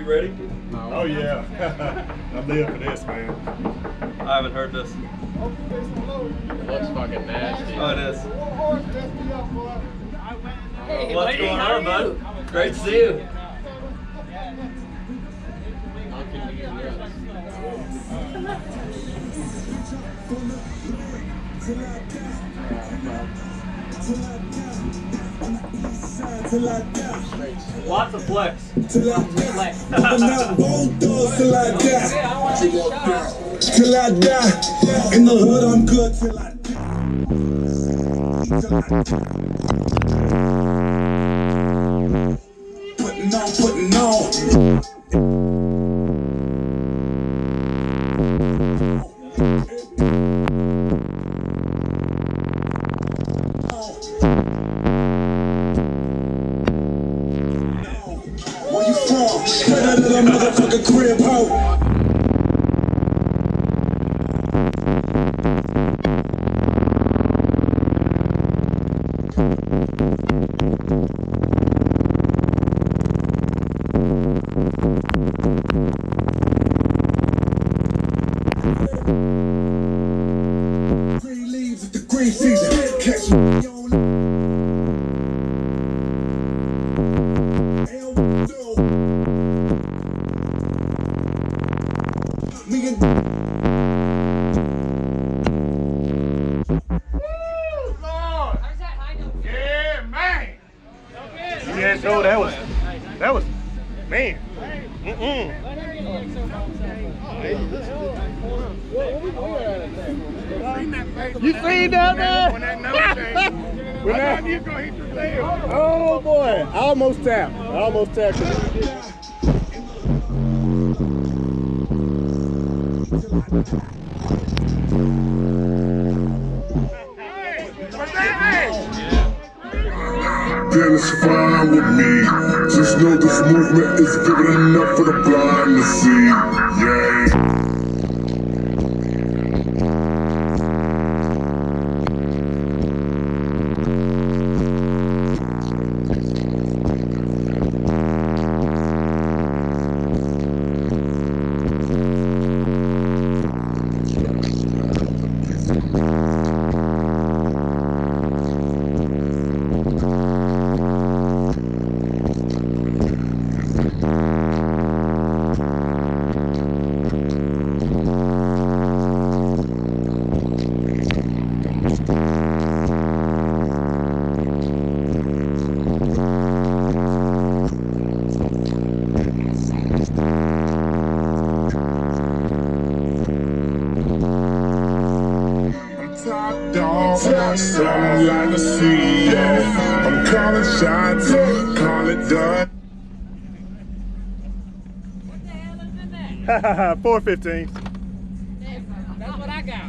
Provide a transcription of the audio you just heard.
ready? Oh yeah. I live for this, man. I haven't heard this. It looks fucking nasty. Oh, it is. Hey, What's buddy, going how on, are you? bud? Great to see you. How can you use Lots of flex. Till I die. In the hood, I'm good till I die. Putting on. Where you from? Straight out of the motherfucking crib, ho. Green leaves at the green season. Catch me on. Me and Yeah, man. Yeah, so that was, man. You seen that, man? When that nose came, when that you gonna hit your leg. Oh boy, I almost tapped. then it's fine with me. Just know this movement is vivid enough for the blind to see. Yeah. Top dog, something like a CEO. I'm calling shots, call it done. What the hell is in that? 415. That's what I got.